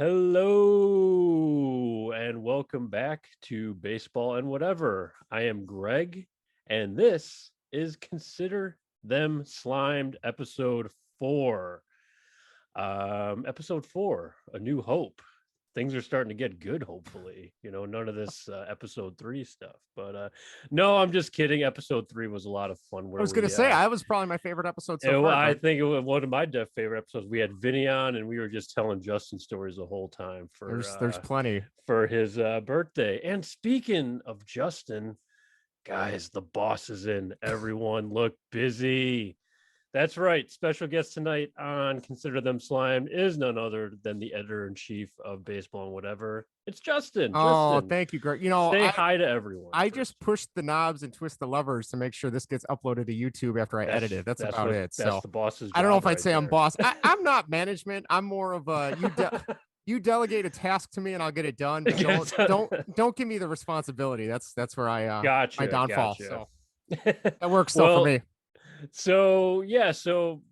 Hello and welcome back to Baseball and Whatever. I am Greg, and this is Consider Them Slimed episode 4. Episode 4, A New Hope. Things are starting to get good, hopefully. None of this episode 3 stuff. But no, I'm just kidding. Episode 3 was a lot of fun. I was going to say, that was probably my favorite episode so far. I think it was one of my favorite episodes. We had Vinny on, and we were just telling Justin stories the whole time. There's plenty for his birthday. And speaking of Justin, guys, the boss is in. Everyone look busy. That's right. Special guest tonight on Consider Them Slime is none other than the editor-in-chief of Baseball and Whatever. It's Justin. Oh, Justin, thank you, Greg. Say hi to everyone. I just pushed the knobs and twist the levers to make sure this gets uploaded to YouTube after I edit it. That's about it. That's the boss's job. I don't know if I'd say there. I'm boss. I'm not management. I'm more of a you delegate a task to me and I'll get it done. But don't give me the responsibility. That's where I gotcha, my downfall. Gotcha. So that works still for me. So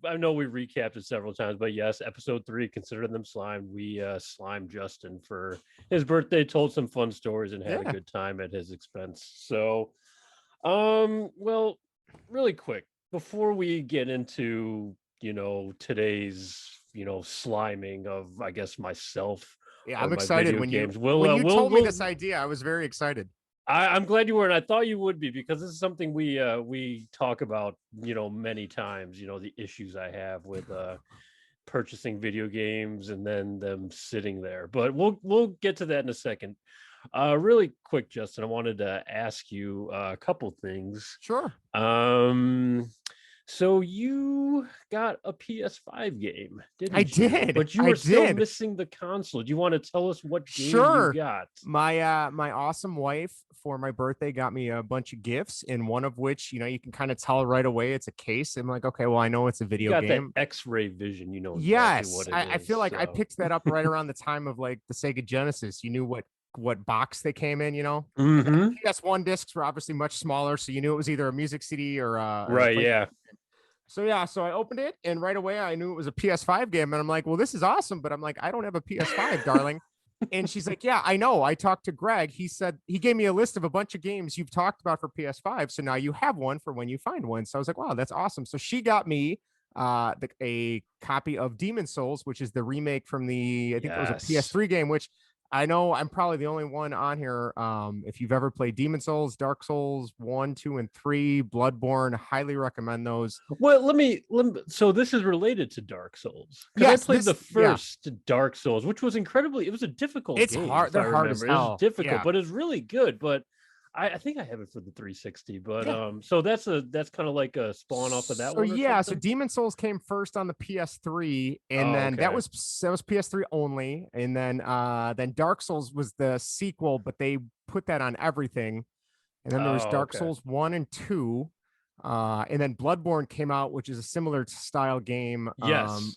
I know we recapped it several times, but yes, episode 3, Consider Them Slime. We slimed Justin for his birthday, told some fun stories, and had a good time at his expense. So, well, really quick before we get into today's sliming of, I guess, myself. Yeah, I'm excited when games. you told me this idea. I was very excited. I'm glad you were, and I thought you would be, because this is something we talk about, many times, the issues I have with purchasing video games and then them sitting there. But we'll get to that in a second. Really quick, Justin, I wanted to ask you a couple things. Sure. So you got a PS5 game, didn't you? I did, but you were still missing the console. Do you want to tell us what game you got? My awesome wife for my birthday got me a bunch of gifts, and one of which, you can kind of tell right away it's a case. I'm like, okay, well, I know it's a video game. That X-ray vision, exactly yes, what it I is, feel like I picked that up right around the time of like the Sega Genesis. You knew what box they came in, Mm-hmm. PS1 discs were obviously much smaller, so you knew it was either a music CD or right, yeah. So I opened it, and right away I knew it was a PS5 game, and I'm like, well, this is awesome, but I'm like, I don't have a PS5, darling. And she's like, yeah, I know. I talked to Greg. He said he gave me a list of a bunch of games you've talked about for PS5, so now you have one for when you find one. So I was like, wow, that's awesome. So she got me a copy of Demon's Souls, which is the remake from I think it was a PS3 game, which I know I'm probably the only one on here. If you've ever played Demon's Souls, Dark Souls 1, 2, and 3, Bloodborne, highly recommend those. Well, let me. So this is related to Dark Souls. Yes, I played the first Dark Souls, which was incredibly. It was a difficult game. It's hard. They're hard as hell. It was difficult, but it's really good. But I think I have it for the 360, but so that's kind of like a spawn off of that one. So Demon's Souls came first on the PS3, and then that was PS3 only, and then Dark Souls was the sequel, but they put that on everything. And then there was Dark Souls 1 and 2. And then Bloodborne came out, which is a similar style game.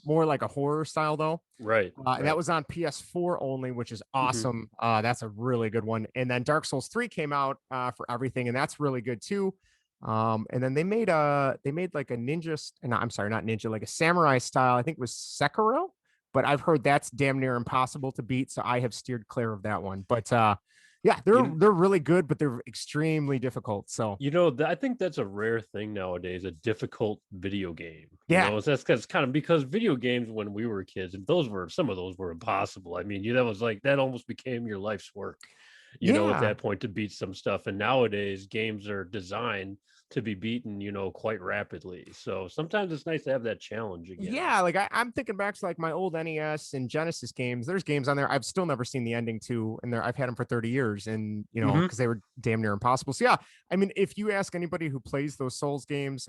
More like a horror style though. Right. And that was on PS4 only, which is awesome. Mm-hmm. That's a really good one. And then Dark Souls 3 came out for everything, and that's really good too. And then they made like a like a samurai style. I think it was Sekiro, but I've heard that's damn near impossible to beat, so I have steered clear of that one. But yeah, they're really good, but they're extremely difficult. So I think that's a rare thing nowadays, a difficult video game. Yeah, that's kind of because video games when we were kids, and some of those were impossible. I mean, that was like that almost became your life's work. At that point to beat some stuff. And nowadays games are designed to be beaten, quite rapidly. So sometimes it's nice to have that challenge again. Yeah, like I'm thinking back to like my old NES and Genesis games. There's games on there I've still never seen the ending to, and I've had them for 30 years, and because they were damn near impossible. So yeah, I mean, if you ask anybody who plays those Souls games,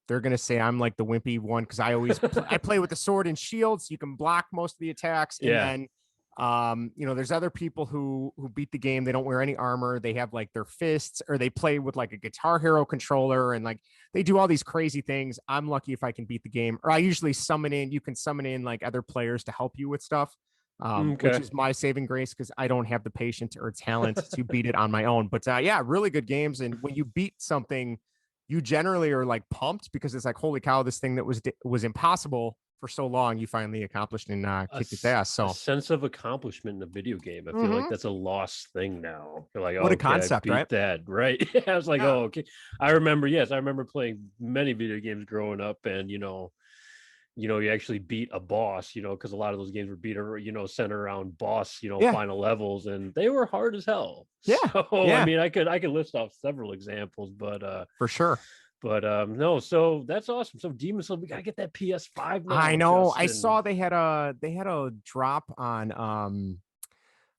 they're gonna say I'm like the wimpy one, because I always I play with the sword and shield, so you can block most of the attacks, and then there's other people who beat the game. They don't wear any armor. They have like their fists, or they play with like a Guitar Hero controller, and like they do all these crazy things. I'm lucky if I can beat the game, or I usually you can summon in like other players to help you with stuff, which is my saving grace, because I don't have the patience or talent to beat it on my own. But yeah, really good games. And when you beat something, you generally are like pumped, because it's like, holy cow, this thing that was impossible for so long, you finally accomplished and kicked its ass. A So sense of accomplishment in a video game. I feel like that's a lost thing now. You're like, oh, what a okay, I concept, right? beat that, right? I was like, Yeah. oh, okay. I remember playing many video games growing up, and you actually beat a boss, because a lot of those games were centered around boss, Yeah. final levels, and they were hard as hell. Yeah. So I Yeah. mean, I could list off several examples, For sure. no, so that's awesome. So Demon Soul, we gotta get that PS5 now, I know. I Justin. saw they had a drop on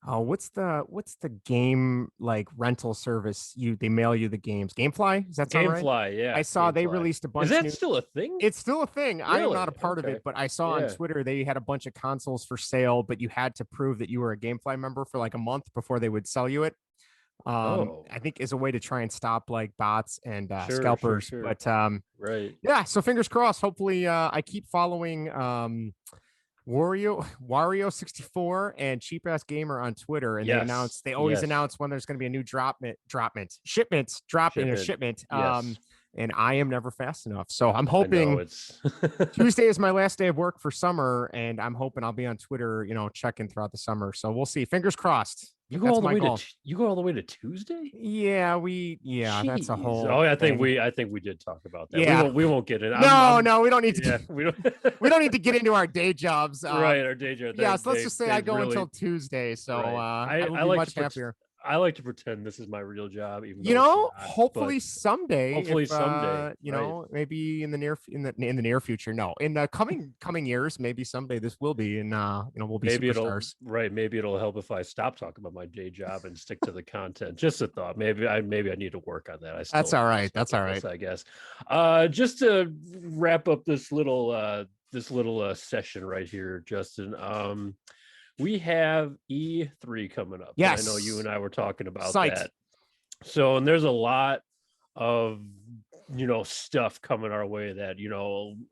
oh, what's the game like rental service? They mail you the games. Gamefly? Does that sound right? Gamefly, yeah, I saw they Gamefly. released a bunch Is of that new. still a thing? It's still a thing. I am not a Really? part of Okay. it, but I saw on Yeah. Twitter they had a bunch of consoles for sale, but you had to prove that you were a Gamefly member for like a month before they would sell you it. Oh, I think is a way to try and stop like bots and sure. scalpers. But Right. yeah, so fingers crossed. Hopefully, I keep following Wario 64 and Cheap Ass Gamer on Twitter, and Yes. they always Yes. announce when there's going to be a new shipment drop in a shipment. Yes. And I am never fast enough, so I'm I know hoping it's Tuesday is my last day of work for summer, and I'm hoping I'll be on Twitter, checking throughout the summer. So we'll see. Fingers crossed. you go That's all the my way goal. you go all the way to Tuesday? Yeah, that's a Jeez. whole Oh, thing. I think we did talk about that. Yeah. We won't get it. No, we don't need to. Yeah, we don't. We don't need to get into our day jobs. Right, our day job. Yeah, so let's just say I go really, until Tuesday. So right. I will be much happier. I like to pretend this is my real job, even though it's not, hopefully someday. hopefully someday, maybe in the near future. No, in the coming years, maybe someday this will be, and we'll be maybe superstars. maybe it'll help if I stop talking about my day job and stick to the content. Just a thought. Maybe I need to work on that. That's all right. That's all right. I guess. Just to wrap up this little session right here, Justin. We have E3 coming up. Yes. I know you and I were talking about Psyched. that. So, and there's a lot of, stuff coming our way that,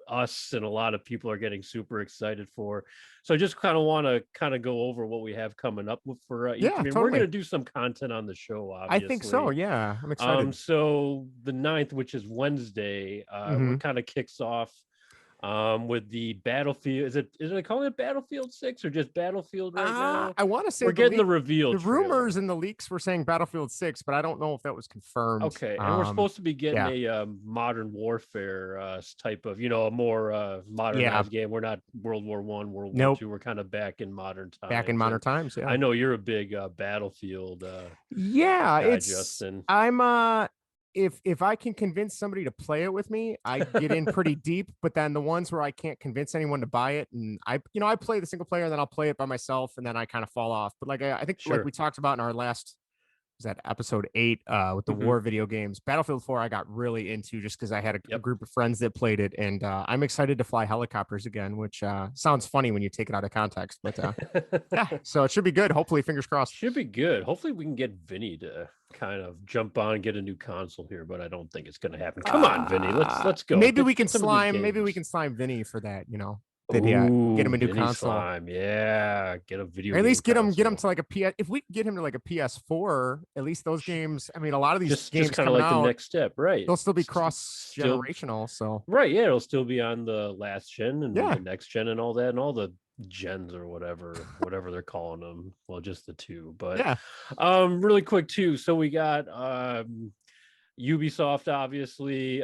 us and a lot of people are getting super excited for. So I just kind of want to go over what we have coming up for E3. Yeah, totally. We're going to do some content on the show, obviously. I think so. Yeah, I'm excited. So the 9th, which is Wednesday, it kind of kicks off with the Battlefield. Is it calling it Battlefield 6 or just Battlefield right now? I want to say we're getting the reveal. The rumors and the leaks were saying Battlefield 6, but I don't know if that was confirmed. Okay, and we're supposed to be getting a modern warfare type of, a more modernized game. We're not World War I, World War II. We're kind of back in modern times. Back in modern times. Yeah. I know you're a big Battlefield. Guy, Justin. I'm if I can convince somebody to play it with me, I get in pretty deep. But then the ones where I can't convince anyone to buy it, and I play the single player, and then I'll play it by myself, and then I kind of fall off. But I think like we talked about in our last, was that episode 8 with the war video games, Battlefield 4, I got really into just because I had a group of friends that played it, and I'm excited to fly helicopters again, which sounds funny when you take it out of context, but yeah, so it should be good. Hopefully, fingers crossed. Should be good. Hopefully, we can get Vinny to kind of jump on and get a new console here, but I don't think it's going to happen. Come on, Vinny, let's go. Maybe we can slime Vinny for that, get him a new console. Yeah, get a video. Or at least get him to like a PS. If we could get him to like a PS4, at least those games. I mean, a lot of these games just kind of like the next step, right? They'll still be cross generational, so right. Yeah, it'll still be on the last gen and the next gen and all that, and all the gens or whatever they're calling them. Well, just the two, but really quick too. So we got Ubisoft, obviously,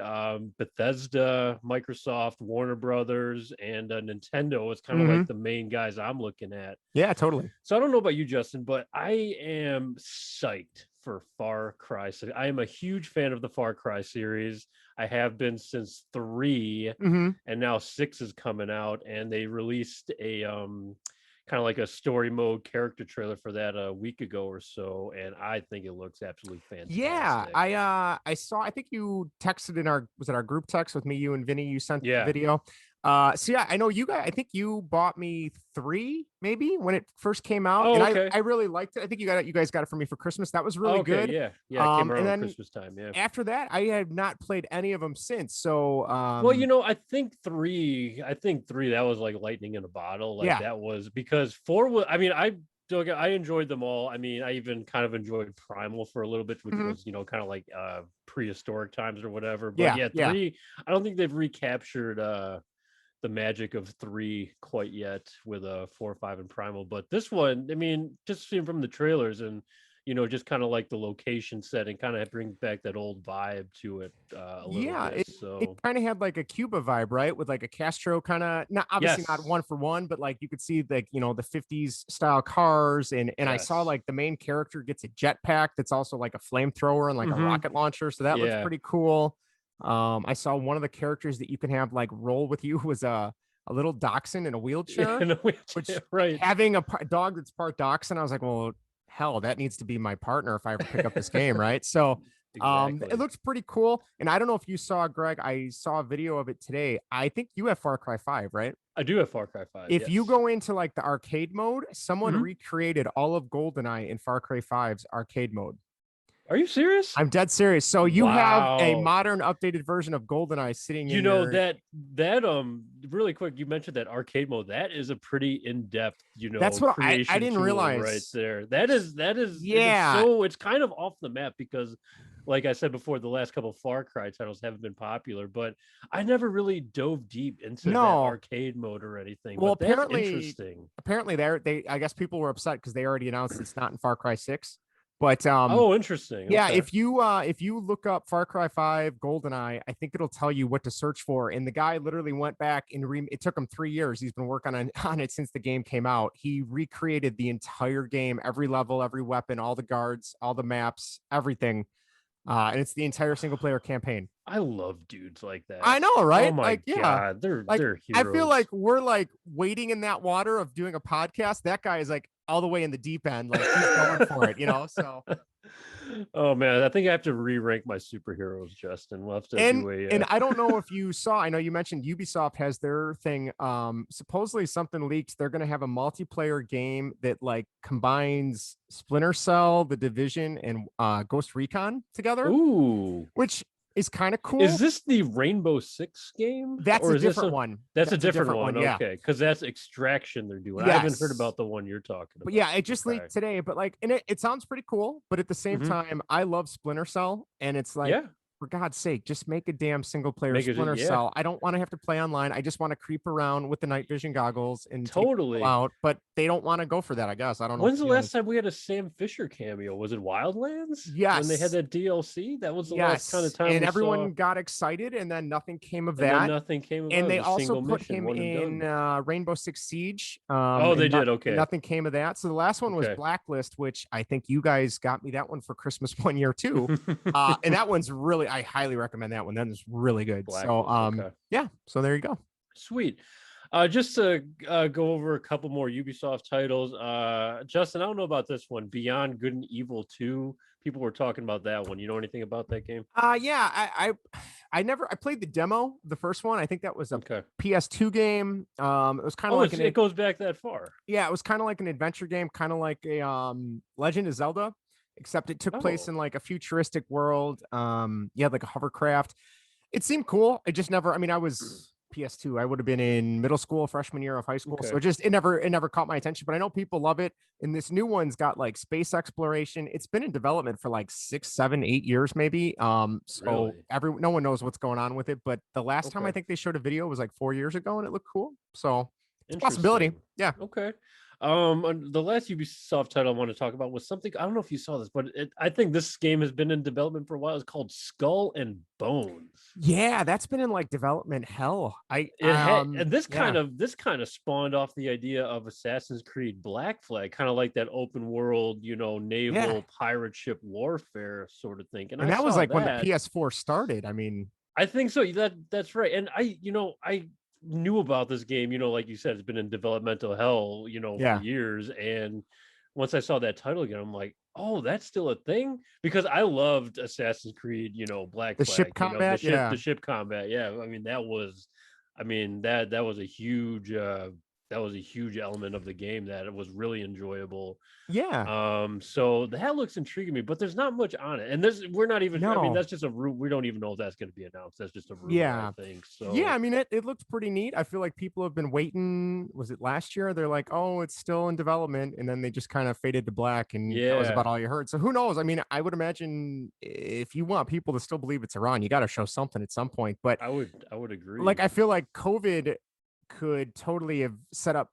Bethesda, Microsoft, Warner Brothers, and Nintendo is kind of like the main guys I'm looking at. Yeah, totally. So I don't know about you, Justin, but I am psyched for Far Cry. So I am a huge fan of the Far Cry series. I have been since 3, and now 6 is coming out, and they released a kind of like a story mode character trailer for that a week ago or so, and I think it looks absolutely fantastic. Yeah, I saw. I think you texted in our group text with me, you and Vinny. You sent the video. So yeah, I know you guys. I think you bought me 3 maybe when it first came out, and I really liked it. I think you guys got it for me for Christmas. That was really good. Yeah, it came around Christmas time. Yeah. After that, I have not played any of them since. So well, I think 3. That was like lightning in a bottle. Like that was because 4 was. I mean, I enjoyed them all. I mean, I even kind of enjoyed Primal for a little bit, which was, kind of like prehistoric times or whatever. But 3, I don't think they've recaptured the magic of 3 quite yet with a 4 or 5 and primal. But this one, I mean, just seeing from the trailers and just kind of like the location setting kind of brings back that old vibe to it a little Yeah, bit. it So kind of had like a Cuba vibe, right? With like a Castro kind of, not obviously not yes, one for one, but like you could see like, the 50s style cars. And I saw yes, like the main character gets a jetpack that's also like a flamethrower and like a mm-hmm. rocket launcher. So that looks Yeah. pretty cool. I saw one of the characters that you can have like roll with you was a little dachshund in a Yeah, wheelchair, in a which wheelchair, right. having a dog that's part dachshund, I was like, well, hell, that needs to be my partner if I ever pick up this game, right? So it Exactly. looks pretty cool. And I don't know if you saw, Greg, I saw a video of it today. I think you have Far Cry 5, right? I do have Far Cry 5, If you yes. go into like the arcade mode, someone Mhm. recreated all of GoldenEye in Far Cry 5's arcade mode. Are you serious? I'm dead serious. So you have a Wow. modern updated version of GoldenEye sitting in your. That really quick, you mentioned that arcade mode. That is a pretty in-depth, That's what I creation didn't tool right realize. there. That is Yeah. it's kind of off the map because like I said before, the last couple of Far Cry titles haven't been popular, but I never really dove deep into that No. arcade mode or anything. Well, But that's apparently, interesting. they I guess people were upset because they already announced it's not in Far Cry 6. But Oh, interesting. yeah, Okay. if you look up Far Cry 5 GoldenEye, I think it'll tell you what to search for. And the guy literally went back and it took him 3 years. He's been working on it since the game came out. He recreated the entire game, every level, every weapon, all the guards, all the maps, everything. And it's the entire single player campaign. I love dudes like I that. know, Oh right? my Like, yeah. god, they're Like, they're I feel like heroes. we're like wading in that water of doing a podcast. That guy is like all the way in the deep end. Like he's going for it, So Oh man, I think I have to re-rank my superheroes, Justin. We'll have to and do and a I don't know if you saw, I know you mentioned Ubisoft has their thing. Supposedly something leaked. They're gonna have a multiplayer game that like combines Splinter Cell, The Division, and Ghost Recon together, ooh. which is kind of Is cool. this the Rainbow Six game? That's Or a is this different a one. that's a That's a different different one. one? Yeah. Okay, because that's extraction they're doing. I haven't heard Yes. about the one you're talking But about. yeah, it just Okay. leaked today. But like, and it sounds pretty cool. But at the same Hmm. time, I love Splinter Cell, and it's like, Yeah. for God's sake, just make a damn single player Make it Splinter yeah, Cell. I don't want to have to play online. I just want to creep around with the night vision goggles and take people totally. out. But they don't want to go for that, I guess. I don't know what When's the the deal last is. time we had a Sam Fisher cameo? Was it Wildlands when they had Yes. that DLC? That was the last kind of Yes. time And we saw, everyone got excited, and then nothing came of and then that. nothing came about. And It they was a also single put mission, him one and in done. Rainbow Six Siege, Oh, they and did. Okay. nothing came of that. So the last one was Okay. Blacklist, which I think you guys got me that one for Christmas one year too. And that one's really, I highly recommend that one. That is really good. So Blacklist. Okay. yeah, so there you go. Sweet. Just to go over a couple more Ubisoft titles. Justin, I don't know about this one. Beyond Good and Evil 2. People were talking about that one. You know anything about that game? Yeah, I played the demo, the first one. I think that was a Okay. PS2 game. It was kind of Oh, like it goes back that far. yeah, it was kind of like an adventure game, kind of like a Legend of Zelda, except it took place Oh, in like a futuristic world. You had like a hovercraft. It seemed cool. It just never, I mean, I was PS2. I would have been in middle school, freshman year of high school. So okay. it never caught my attention. But I know people love it. And this new one's got like space exploration. It's been in development for like 6, 7, 8 years, maybe. So Really? no one knows what's going on with it. But the last time I Okay. think they showed a video was like 4 years ago, and it looked cool. So it's a possibility. Interesting. Yeah. Okay. The last Ubisoft title I want to talk about was something I don't know if you saw this, but I think this game has been in development for a while. It's called Skull and Bones. Yeah, that's been in like development hell. It had, and Yeah. this kind of spawned off the idea of Assassin's Creed Black Flag, kind of like that open world, Yeah. naval pirate ship warfare sort of thing. And And I that was saw like when the that. PS4 started. I mean, I think so. That's right. And I knew about this game. Like you said, it's been in developmental hell, for yeah, years. And once I saw that title again, I'm like, oh, that's still a thing, because I loved Assassin's Creed, Black the Flag, ship combat. Yeah. the ship combat. Yeah, I mean that was a huge element of the game that it was really enjoyable. Yeah. So that looks intriguing me, but there's not much on it, and we're not even. I mean, No. that's just a room. We don't even know if that's going to be announced. That's just a rumor, I Yeah. think. Yeah. So I mean, it looked pretty neat. I feel like people have been waiting. Was it last year? They're like, oh, it's still in development. And then they just kind of faded to black. And that was about yeah, all you heard. So who knows? I mean, I would imagine if you want people to still believe it's Iran, you got to show something at some point. But I would agree. like, I feel like COVID could totally have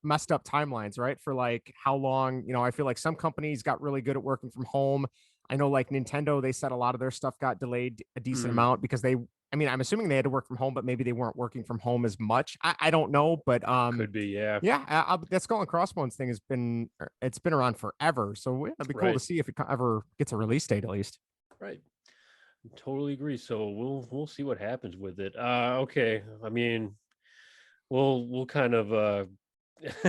messed up timelines, right? For like how long, I feel like some companies got really good at working from home. I know like Nintendo, they said a lot of their stuff got delayed a decent amount because I'm assuming they had to work from home, but maybe they weren't working from home as much. I don't know, but Could be, yeah. yeah, that Skull and Crossbones thing it's been around forever. So it'd be cool to see if it ever gets a release date at least. Right. Totally agree. So we'll see what happens with it. Okay. I mean, we'll kind of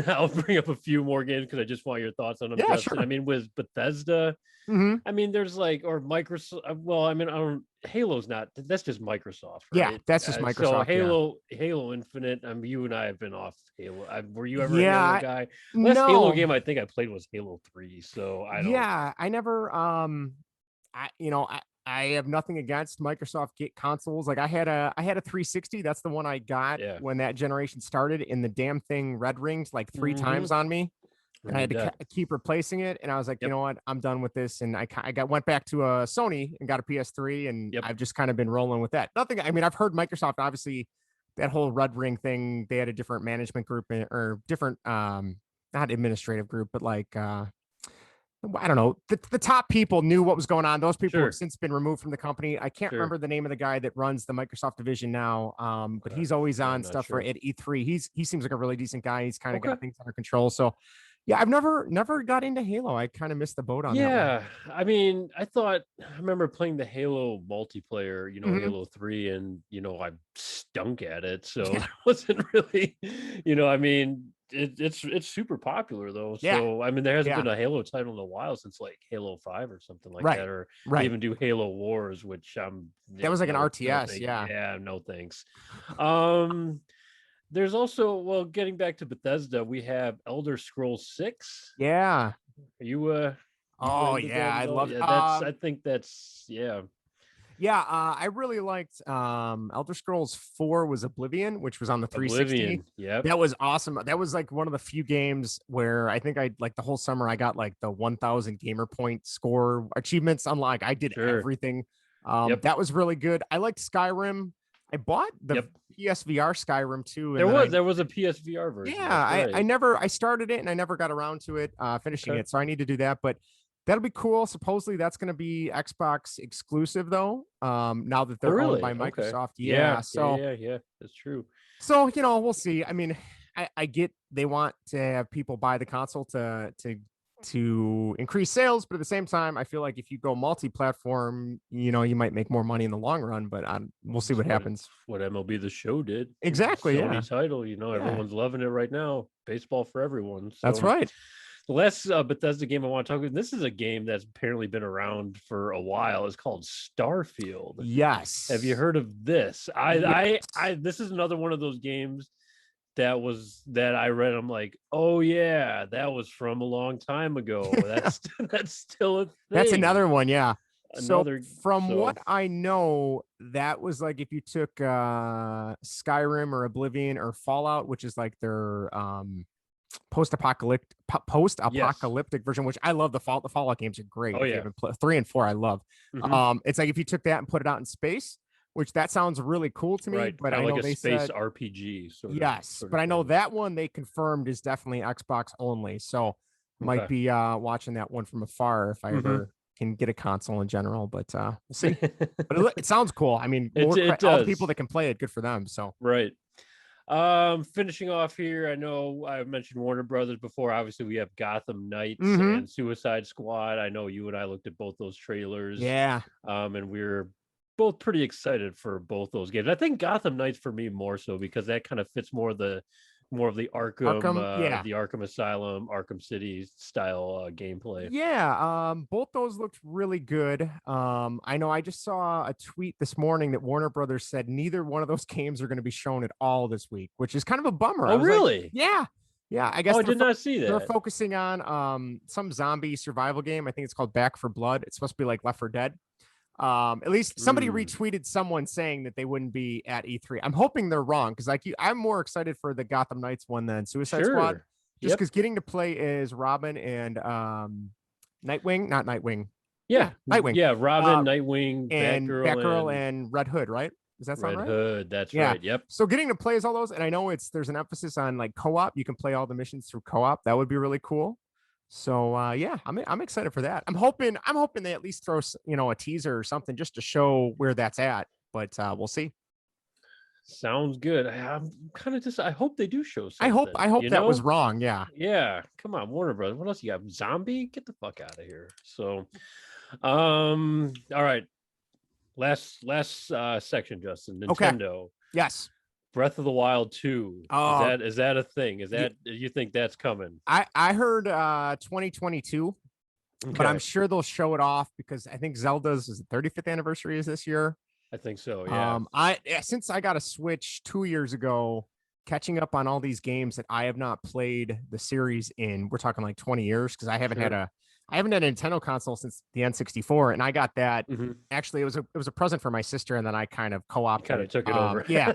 I'll bring up a few more games because I just want your thoughts on them, Yeah, Justin. sure. I mean, with Bethesda, I mean, there's like, or Microsoft. Well, I mean, I don't. Halo's not. That's just Microsoft, right? Yeah, that's just Microsoft. So Yeah. Halo Infinite. I mean, you and I have been off Halo. Were you ever a Yeah, Halo guy? Last Halo no. game I think I played was Halo 3. So I don't. Yeah, I never. I have nothing against Microsoft consoles. Like I had a 360. That's the one I got Yeah. when that generation started, and the damn thing red ringed like 3 times on me. And I had to keep replacing it. And I was like, you know what? I'm done with this. And I went back to a Sony and got a PS3, and I've just kind of been rolling with that. Nothing. I mean, I've heard Microsoft, obviously, that whole red ring thing. They had a different management group or different, not administrative group, but like, I don't know. The top people knew what was going on. Those people have since been removed from the company. I can't remember the name of the guy that runs the Microsoft division now. But he's always on stuff for at E3. He seems like a really decent guy. He's kind of got things under control. So yeah, I've never got into Halo. I kind of missed the boat on that one. Yeah, I mean, I remember playing the Halo multiplayer, Halo 3, and I stunk at it, so it wasn't really, I mean, it's super popular though. So I mean, there hasn't been a Halo title in a while since like Halo 5 or something like that, or even do Halo Wars, which that was like an RTS. No thanks. There's also, getting back to Bethesda, we have Elder Scrolls 6. Yeah. Are you oh yeah, I love it. I think that's Yeah, I really liked Elder Scrolls 4 was Oblivion, which was on the 360. Yeah, that was awesome. That was like one of the few games where I think I like the whole summer I got like the 1,000 gamer point score achievements unlocked. I did everything. That was really good. I liked Skyrim. I bought the PSVR Skyrim too. And there was a PSVR version. Yeah, I started it and I never got around to it, finishing it. So I need to do that, but that'll be cool. Supposedly that's going to be Xbox exclusive though. Now that they're owned by Microsoft. Yeah. Yeah, that's true. So, we'll see. I mean, I get they want to have people buy the console to increase sales, but at the same time, I feel like if you go multi-platform, you might make more money in the long run, but we'll see what happens. What MLB The Show did. Exactly. Sony title, everyone's loving it right now. Baseball for everyone. So. That's right. The last Bethesda game I want to talk about, this is a game that's apparently been around for a while. It's called Starfield. Yes. Have you heard of this? This is another one of those games that I read. I'm like, oh yeah, that was from a long time ago. That's still a thing. That's another one, yeah. What I know, that was like if you took Skyrim or Oblivion or Fallout, which is like their post-apocalyptic version, which I love. The Fallout games are great. Oh yeah, 3 and 4 I love. It's like if you took that and put it out in space, which that sounds really cool to me, but I know they said RPG but I know that one they confirmed is definitely Xbox only, so might be watching that one from afar if I ever can get a console in general, but we'll see. But it sounds cool. I mean, all the people that can play it, good for them. So finishing off here, I know I mentioned Warner Brothers before. Obviously we have Gotham Knights and Suicide Squad. I know you and I looked at both those trailers, and we're both pretty excited for both those games. I think Gotham Knights for me more so because that kind of fits more of the Arkham, the Arkham Asylum, Arkham City style gameplay. Both those looked really good. I know I just saw a tweet this morning that Warner Brothers said neither one of those games are going to be shown at all this week, which is kind of a bummer. Oh, really? Like, yeah. I guess I did not see that. They're focusing on some zombie survival game. I think it's called Back for Blood. It's supposed to be like Left 4 Dead. At least somebody retweeted someone saying that they wouldn't be at E3. I'm hoping they're wrong because I'm more excited for the Gotham Knights one than Suicide Squad, just because getting to play as Robin and Nightwing. Robin, Nightwing and Batgirl and Red Hood, right? Does that sound Red right? Hood. That's Yeah. right. Yep. So getting to play as all those, and I know there's an emphasis on like co-op. You can play all the missions through co-op. That would be really cool. So yeah, I'm excited for that. I'm hoping they at least throw a teaser or something just to show where that's at. But we'll see. Sounds good. I'm kind of just. I hope they do show I hope something. I hope that was wrong. Yeah. Yeah. Come on, Warner Brothers. What else you got? Zombie? Get the fuck out of here. So, all right. Last section, Justin. Okay. Nintendo. Yes. Breath of the Wild 2. Is that a thing? Is that you think that's coming? I heard 2022, but I'm sure they'll show it off because I think Zelda's 35th anniversary is this year. I think so. Yeah. Since I got a Switch 2 years ago, catching up on all these games that I have not played the series in, we're talking like 20 years because I haven't had a Nintendo console since the N64, and I got that. Actually, it was a present for my sister, and then I kind of co-opted. Kind of took it over. Yeah.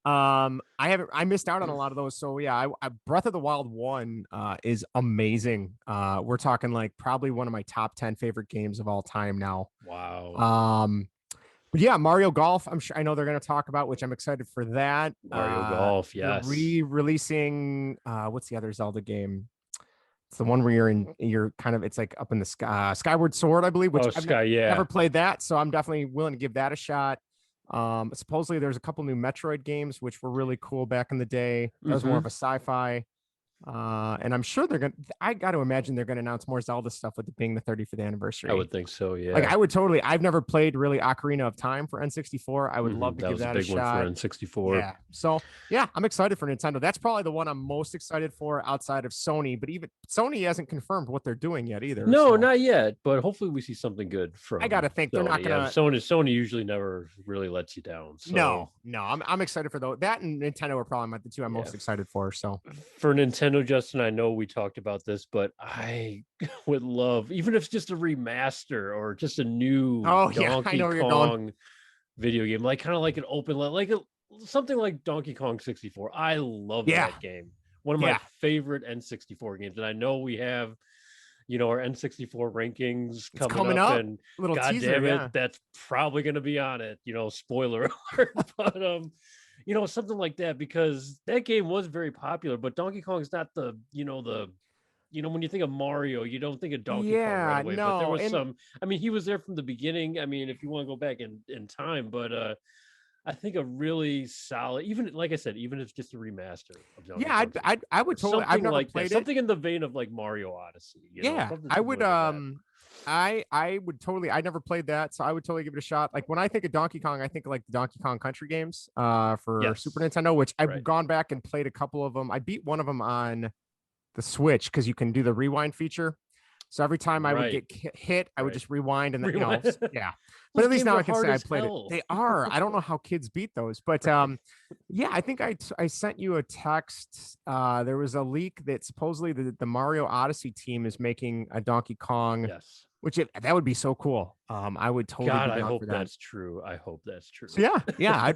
I missed out on a lot of those. So yeah, I Breath of the Wild 1 is amazing. We're talking like probably one of my top 10 favorite games of all time now. Wow. But yeah, Mario Golf, I know they're going to talk about, which I'm excited for that. Mario Golf, yes. Re-releasing what's the other Zelda game? It's the one where you're kind of, it's like up in the sky, Skyward Sword, I believe, which I've never played that. So I'm definitely willing to give that a shot. Supposedly there's a couple new Metroid games, which were really cool back in the day. That was more of a sci-fi. And I'm sure I got to imagine they're going to announce more Zelda stuff with it being the 35th anniversary. I would think so. Yeah. Like I've never played really Ocarina of Time for N64. I would love to give that a shot. That was a big one for N64. Yeah. So yeah, I'm excited for Nintendo. That's probably the one I'm most excited for outside of Sony, but even Sony hasn't confirmed what they're doing yet either. No, not yet, but hopefully we see something good from I got to think Sony. They're not going to Sony usually never really lets you down. So. No, I'm excited for those. That and Nintendo are probably the two I'm most excited for. So for Nintendo, Justin, I know we talked about this, but I would love, even if it's just a remaster or just a new Donkey Kong video game, like kind of like an open, like something like Donkey Kong 64. I love that game. One of my favorite N64 games. And I know we have, our N64 rankings coming up, and God damn it, that's probably going to be on it, spoiler alert, but, something like that, because that game was very popular, but Donkey Kong's not the, when you think of Mario, you don't think of Donkey Kong right away, but there was he was there from the beginning. If you want to go back in time, but, I think a really solid, even like I said, even if it's just a remaster of Donkey Kong. I would totally. I've never played it. Something in the vein of like Mario Odyssey. I would. I would totally. I never played that, so I would totally give it a shot. Like when I think of Donkey Kong, I think of like the Donkey Kong Country games for Super Nintendo, which I've gone back and played a couple of them. I beat one of them on the Switch because you can do the rewind feature. So every time I would get hit, I would just rewind and then, yeah. But at least now I can say I played it. They are. I don't know how kids beat those, but yeah, I think I sent you a text. There was a leak that supposedly the Mario Odyssey team is making a Donkey Kong. Yes. That would be so cool. I would totally. God, I hope that's true. I hope that's true. So yeah.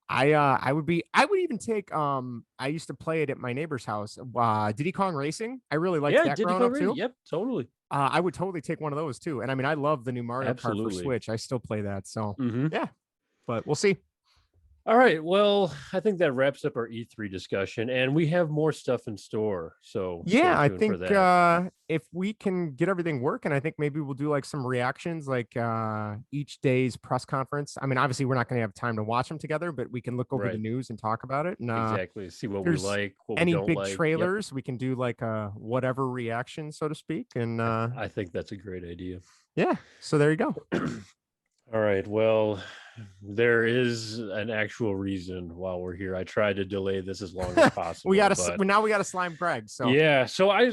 I would be. I would even take. I used to play it at my neighbor's house. Diddy Kong Racing. I really liked that growing up too. Yep, totally. I would totally take one of those too. And I love the new Mario Kart for Switch. I still play that. So yeah, but we'll see. All right. Well, I think that wraps up our E3 discussion, and we have more stuff in store. So yeah, I think if we can get everything working, I think maybe we'll do like some reactions, like each day's press conference. Obviously, we're not going to have time to watch them together, but we can look over the news and talk about it. And exactly, see what we like, what any we don't big like. trailers. We can do like a whatever reaction, so to speak. And I think that's a great idea. Yeah. So there you go. All right. Well, there is an actual reason while we're here. I tried to delay this as long as possible. Now we got to slime Greg. So yeah. So I'm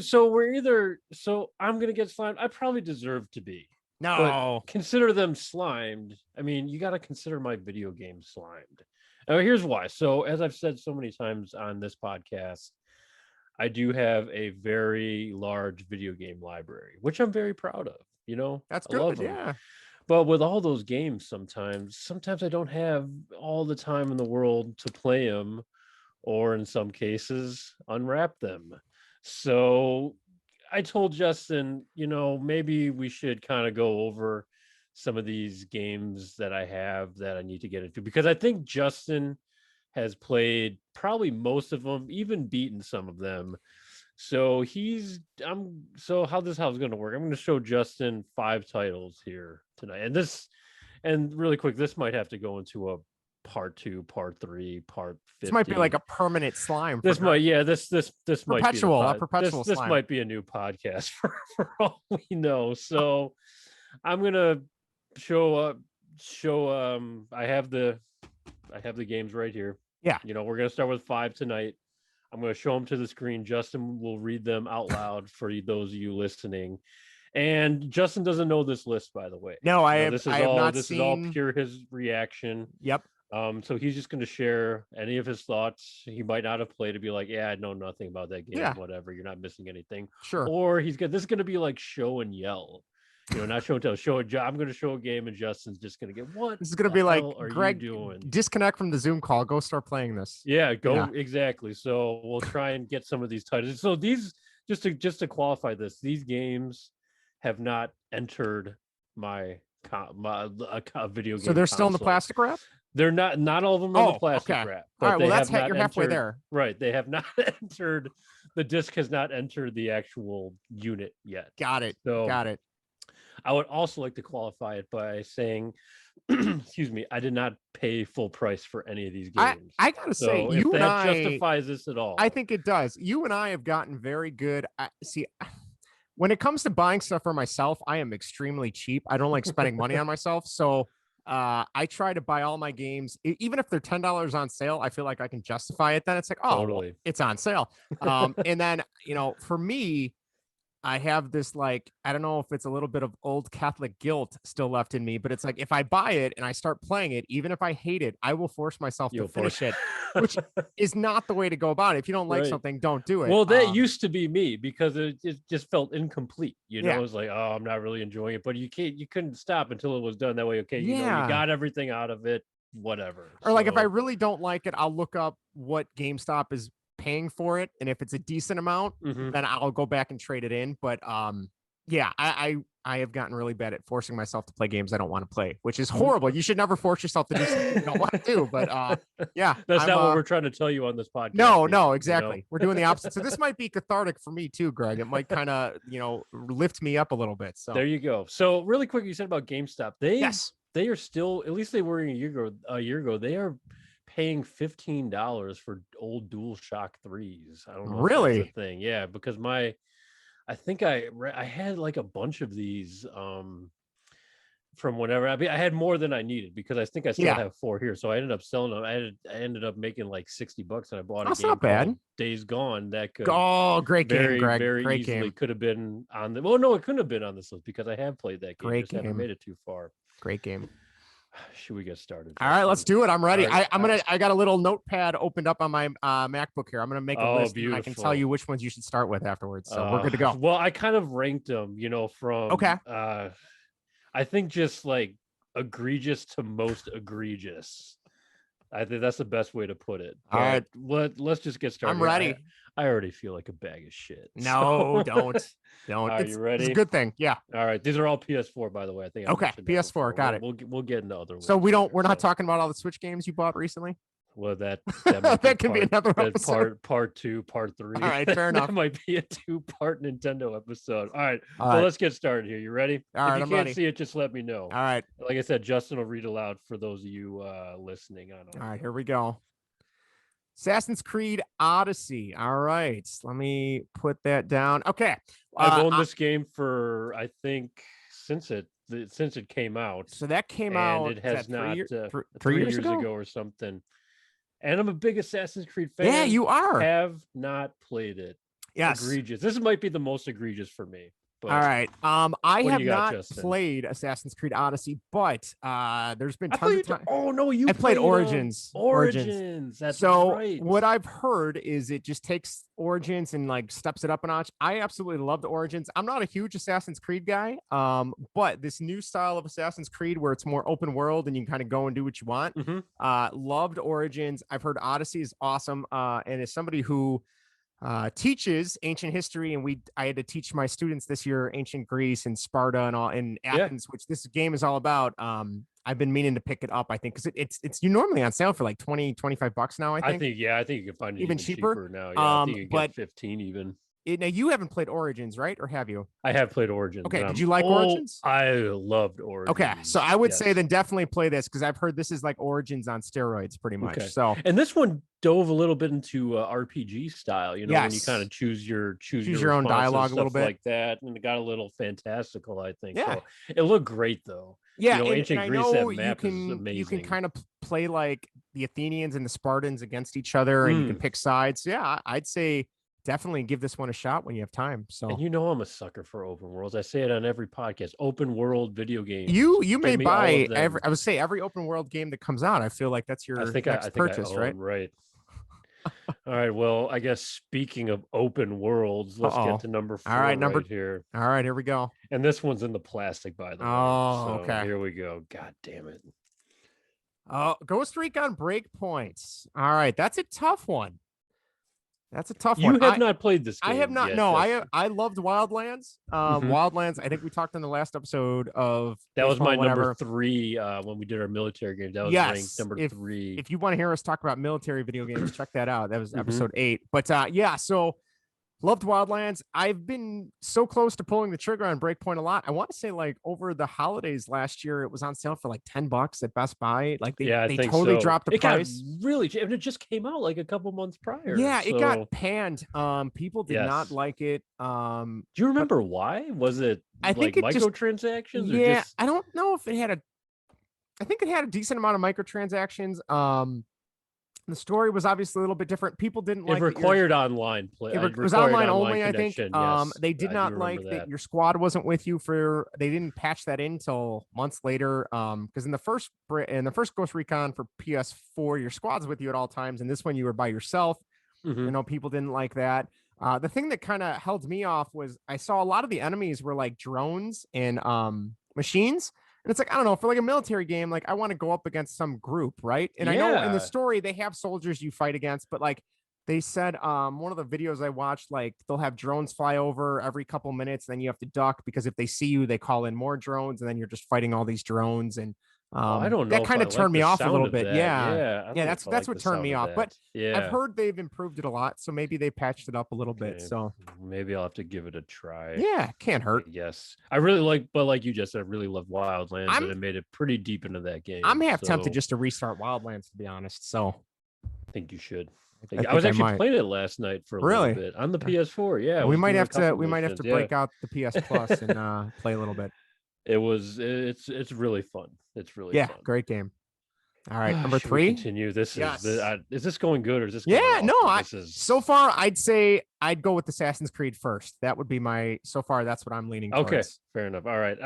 gonna get slimed. I probably deserve to be. No. But consider them slimed. You got to consider my video game slimed. Here's why. So as I've said so many times on this podcast, I do have a very large video game library, which I'm very proud of. That's I good. love them. Yeah. But with all those games, sometimes I don't have all the time in the world to play them, or in some cases, unwrap them. So I told Justin, maybe we should kind of go over some of these games that I have that I need to get into, because I think Justin has played probably most of them, even beaten some of them. So how this house is going to work. I'm going to show Justin 5 titles here tonight. And really quick, this might have to go into a part 2, part 3, part 50. This might be like a permanent slime. This might be perpetual, perpetual this slime. might be a new podcast for all we know. So I'm gonna show I have the games right here. Yeah. We're gonna start with 5 tonight. I'm gonna show them to the screen. Justin will read them out loud for those of you listening. And Justin doesn't know this list, by the way. No, This is all pure his reaction. Yep. So he's just going to share any of his thoughts. He might not have played to be like, yeah, I know nothing about that game. Yeah. Whatever. You're not missing anything. Sure. Or this is going to be like show and yell. Not show and tell. I'm going to show a game, and Justin's just going to get what. This is going to be like, Greg, doing? Disconnect from the Zoom call. Go start playing this. Yeah, exactly. So we'll try and get some of these titles. So these, just to qualify this, these games have not entered my video game. So they're still in the console. plastic wrap? They're not all of them are in the plastic wrap. All right, well, you're halfway there. Right. They have not entered, the disc has not entered the actual unit yet. Got it. So Got it. I would also like to qualify it by saying, excuse me, I did not pay full price for any of these games. I gotta say, if that justifies this at all. I think it does. You and I have gotten very good. When it comes to buying stuff for myself, I am extremely cheap. I don't like spending money on myself. So I try to buy all my games, even if they're $10 on sale. I feel like I can justify it. Then it's like, oh, totally. It's on sale. And then, for me, I have this, like, I don't know if it's a little bit of old Catholic guilt still left in me, but it's like, if I buy it and I start playing it, even if I hate it, I will force myself to finish it, which is not the way to go about it. If you don't like something, don't do it. Well, that used to be me, because it just felt incomplete. It Yeah. was like, oh, I'm not really enjoying it, but you couldn't stop until it was done. That way, okay, you got everything out of it, whatever. Or like, if I really don't like it, I'll look up what GameStop is paying for it, and if it's a decent amount, then I'll go back and trade it in. But yeah, I have gotten really bad at forcing myself to play games I don't want to play, which is horrible. You should never force yourself to do something you don't want to do. But yeah, that's not what we're trying to tell you on this podcast. No, exactly. We're doing the opposite. So this might be cathartic for me too, Greg. It might kind of lift me up a little bit. So there you go. So really quick, you said about GameStop. They are still, at least they were a year ago. They are paying $15 for old DualShock 3s. I don't know. Really? If that's a thing. Yeah, because I think I had like a bunch of these from whenever. I had more than I needed, because I think I still have 4 here. So I ended up selling them. I ended up making like $60, and I bought a game not bad. Days Gone that could great game, Greg. Very great easily game. could have been on the. Well, no, it couldn't have been on this list, because I have played that game. Great Just haven't game. made it too far. Great game. Should we get started? All right, let's do it. I'm ready. Right. I got a little notepad opened up on my MacBook here. I'm gonna make a list. And I can tell you which ones you should start with afterwards. So we're good to go. Well, I kind of ranked them, from I think just like egregious to most egregious. I think that's the best way to put it. All right, let's just get started. I'm ready. I already feel like a bag of shit. No, don't. Are you ready? It's a good thing. Yeah. All right. These are all PS4, by the way. I think. Okay. PS4. Got it. We'll get into other ones. So we're not talking about all the Switch games you bought recently. Well, that can be another episode. Part 2, part 3. All right, fair enough. That might be a 2-part Nintendo episode. All right. Well, let's get started here. You ready? All right, if you can't see it, just let me know. All right. Like I said, Justin will read aloud for those of you listening. All right, here we go. Assassin's Creed Odyssey. All right, let me put that down. Okay. I've owned this game for, I think, since it came out. So that came out. It has not 3 years ago or something. And I'm a big Assassin's Creed fan. Yeah, you are. Have not played it. Yes. Egregious. This might be the most egregious for me. But all right. I have not Justin? played Assassin's Creed Odyssey, but there's been tons of time. Oh no, I played Origins. That's so right. What I've heard is it just takes Origins and like steps it up a notch. I absolutely love the Origins. I'm not a huge Assassin's Creed guy, but this new style of Assassin's Creed where it's more open world and you can kind of go and do what you want. Loved Origins. I've heard Odyssey is awesome. And as somebody who teaches ancient history, and I had to teach my students this year ancient Greece and Sparta and all in Athens, which this game is all about. I've been meaning to pick it up, I think, because it's you normally on sale for like 20-25 bucks now. I think you can find it even cheaper now. I think you can get 15 even. Now you haven't played Origins, right? Or have you? I have played Origins. Okay. Did you like Origins? I loved Origins. Okay. So I would say then definitely play this, because I've heard this is like Origins on steroids pretty much. Okay. So, and this one dove a little bit into RPG style, when you kind of choose your own dialogue a little bit like that. And it got a little fantastical, I think. Yeah. So it looked great though. Yeah. Ancient Greece, that map is amazing. You can kind of play like the Athenians and the Spartans against each other, and you can pick sides. Yeah. I'd say definitely give this one a shot when you have time. So, and I'm a sucker for open worlds. I say it on every podcast. Open world video games. You may buy every open world game that comes out. I feel like that's your next purchase, right? Right. All right. Well, I guess speaking of open worlds, let's get to number 4. All right, here. All right, here we go. And this one's in the plastic, by the way. Oh, okay. Here we go. God damn it. Ghost Recon Breakpoints. All right, that's a tough one. That's a tough one. You have not played this game. I have not. Yet, no, I loved Wildlands. Wildlands. I think we talked in the last episode of that was my number 3 when we did our military game. That was ranked number 3. If you want to hear us talk about military video games, check that out. That was episode 8. But so loved Wildlands. I've been so close to pulling the trigger on Breakpoint a lot. I want to say like over the holidays last year, it was on sale for like $10 at Best Buy. Like they totally dropped the price. Got really, and it just came out like a couple months prior. Yeah, it got panned. People did not like it. Do you remember why? Was it I think microtransactions? Yeah, I don't know if it had I think it had a decent amount of microtransactions. The story was obviously a little bit different. People didn't like it. Required online play. It was online only, I think. They did not like that your squad wasn't with you they didn't patch that in until months later. Because in the first Ghost Recon for PS4, your squad's with you at all times, and this one you were by yourself. People didn't like that. The thing that kind of held me off was I saw a lot of the enemies were like drones and machines. And it's like, I don't know, for like a military game, like I want to go up against some group, right? And I know in the story they have soldiers you fight against, but like they said, one of the videos I watched, like they'll have drones fly over every couple minutes, then you have to duck because if they see you, they call in more drones, and then you're just fighting all these drones. And I don't know. That kind of turned me off a little bit. Yeah. That's what turned me off. But I've heard they've improved it a lot, so maybe they patched it up a little bit. So maybe I'll have to give it a try. Yeah, can't hurt. Yes, I really but like you just said, I really love Wildlands, and it made it pretty deep into that game. I'm half tempted just to restart Wildlands, to be honest. So I think you should. I was actually playing it last night for a little bit on the PS4. Yeah, we might have to break out the PS Plus and play a little bit. It's really fun. It's really fun. Great game. All right, number 3. Continue. This is this going good or is this going so far I'd say I'd go with Assassin's Creed first. That would be that's what I'm leaning towards. Okay, fair enough. All right.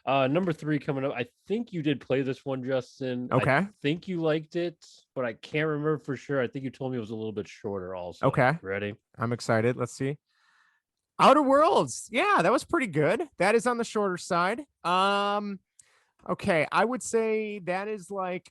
I'm number 3 coming up. I think you did play this one, Justin. Okay. I think you liked it, but I can't remember for sure. I think you told me it was a little bit shorter also. Okay. Ready? I'm excited. Let's see. Outer Worlds. Yeah, that was pretty good. That is on the shorter side. Okay, I would say that is like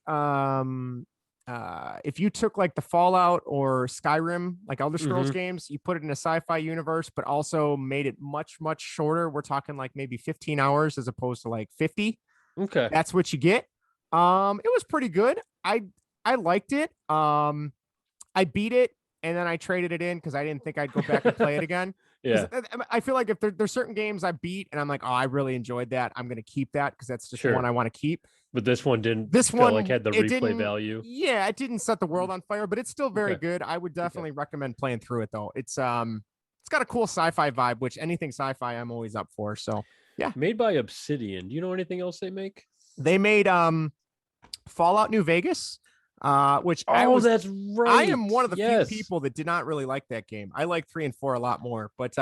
if you took like the Fallout or Skyrim, like Elder Scrolls games, you put it in a sci-fi universe, but also made it much, much shorter. We're talking like maybe 15 hours as opposed to like 50. Okay. That's what you get. It was pretty good. I liked it. I beat it and then I traded it in because I didn't think I'd go back and play it again. Yeah. I feel like if there's certain games I beat and I'm like, oh, I really enjoyed that, I'm going to keep that because that's just the one I want to keep. But this one didn't. This one like had the replay value. Yeah, it didn't set the world on fire, but it's still very good. I would definitely recommend playing through it though. It's got a cool sci-fi vibe, which anything sci-fi I'm always up for. So yeah. Made by Obsidian. Do you know anything else they make? They made Fallout New Vegas. Which that's right. I am one of the few people that did not really like that game. I like 3 and 4 a lot more, but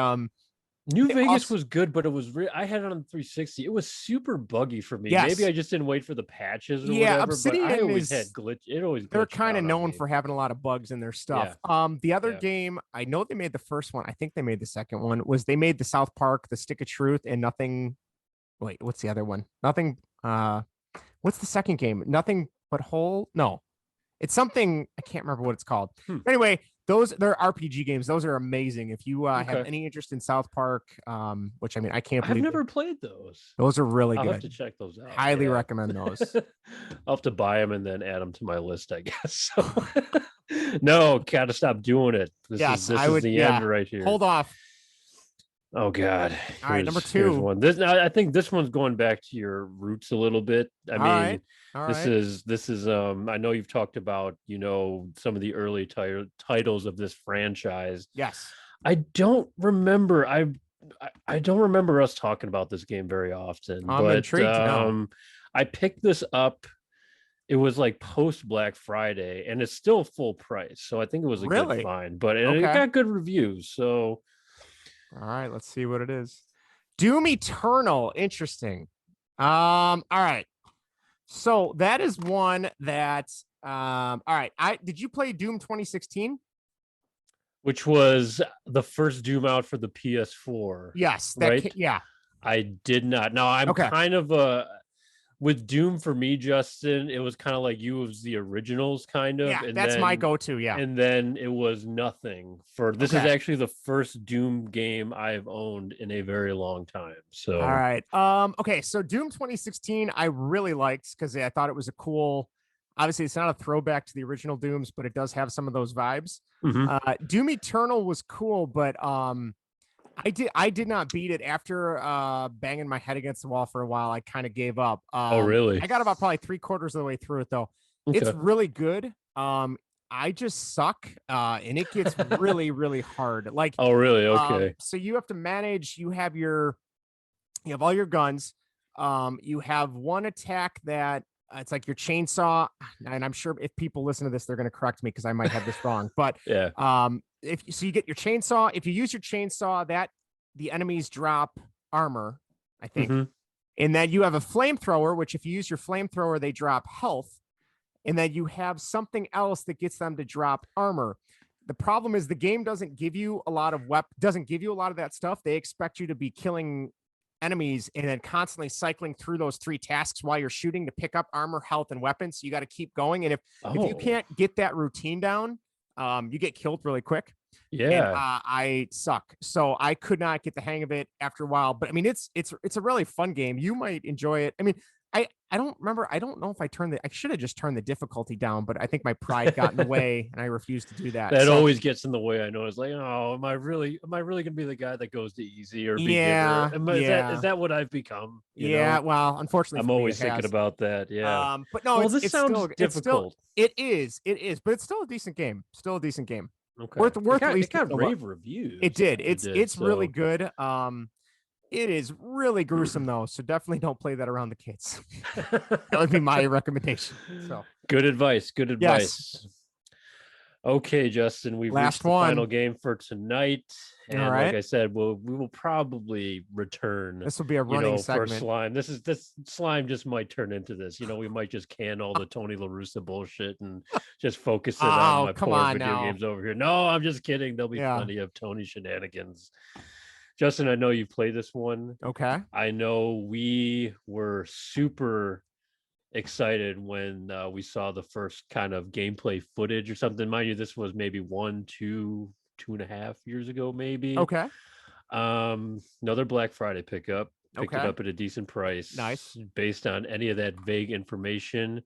New Vegas was good, but it was I had it on 360. It was super buggy for me. Yes. Maybe I just didn't wait for the patches or whatever. Obsidian but I always had glitch. It always they're kind of known for having a lot of bugs in their stuff. Yeah. The other game, I know they made the first one. I think they made the second one. They made the South Park, the Stick of Truth, and Nothing. Wait, what's the other one? Nothing. What's the second game? Nothing but Whole. No. It's something I can't remember what it's called. Anyway, they're RPG games. Those are amazing. If you have Okay. any interest in South Park, which I mean, I can't I've believe never played those. those are really I'll have good. to check those out. Highly Yeah. recommend those. I'll have to buy them and then add them to my list, I guess. So no, gotta stop doing it. Yes, This I is would. the end Yeah, right here. hold off. Oh God. All right, number Here's two. one. I think this one's going back to your roots a little bit. I All mean, right, all right. this is I know you've talked about, some of the early titles of this franchise. Yes. I don't remember I don't remember us talking about this game very often, I'm but intrigued now. I picked this up. It was like post Black Friday, and it's still full price, so I think it was a good Really? find. But it Okay. got good reviews, so All right, let's see what it is. Doom Eternal. Interesting. All right. So that is one that all right. Did you play Doom 2016? which was the first Doom out for the PS4. Yes, Right? yeah. I did not. Now I'm Okay. kind of with Doom for me, Justin. It was kind of like you was the originals, kind of. Yeah, And that's then my go-to. Yeah. and then it was nothing for this is Okay. actually the first Doom game I've owned in a very long time. So All right. Okay, so Doom 2016 I really liked because I thought it was a cool, obviously it's not a throwback to the original Dooms, but it does have some of those vibes. Mhm. Doom Eternal was cool, but I did not beat it after banging my head against the wall for a while. I kind of gave up. Oh really? I got about probably 3/4 of the way through it though. It's Okay. really good. I just suck, and it gets really, really hard. Like, Oh really? Okay. so you have to manage. You have all your guns. You have one attack that it's like your chainsaw, and I'm sure if people listen to this, they're going to correct me because I might have this wrong. But Yeah. if so, you get your chainsaw. If you use your chainsaw, that the enemies drop armor, I think, Mhm. and then you have a flamethrower, which if you use your flamethrower, they drop health, and then you have something else that gets them to drop armor. The problem is the game doesn't give you a lot of doesn't give you a lot of that stuff. They expect you to be killing enemies and then constantly cycling through those 3 tasks while you're shooting to pick up armor, health, and weapons. So you got to keep going. And if you Oh. can't get that routine down, you get killed really quick. And Yeah. I suck. So I could not get the hang of it after a while. But I mean, it's a really fun game. You might enjoy it. I mean, I don't remember. I don't know if I should have just turned the difficulty down, but I think my pride got in the way and I refused to do that. That So always gets in the way. I know. It's like, oh, am I really gonna be the guy that goes to easy or beginner? yeah, yeah. Is that what I've become? Yeah, well, unfortunately I'm for me, always it thinking has. about that. Yeah. But no, Well, this it's sounds still difficult. it is, but it's still a decent game. Still a decent game. Okay. Worth at It least got giving a look. rave reviews. It did. It It's really so good. It is really gruesome though, so definitely don't play that around the kids. That would be my recommendation. So good advice. Good yes, advice. Okay, Justin, we've last reached the one. final game for tonight. And All like right, I said, we will probably return, this will be a running for segment. slime. This slime just might turn into this. We might just can all the Tony La Russa bullshit and just focus it on Oh, my come poor on video now. games over here. No, I'm just kidding. There'll be Yeah. plenty of Tony shenanigans. Justin, I know you played this one. Okay. I know we were super excited when we saw the first kind of gameplay footage or something. Mind you, this was maybe 2.5 years ago, maybe. Okay. Another Black Friday pickup. Picked it Okay. up at a decent price. Nice. Based on any of that vague information,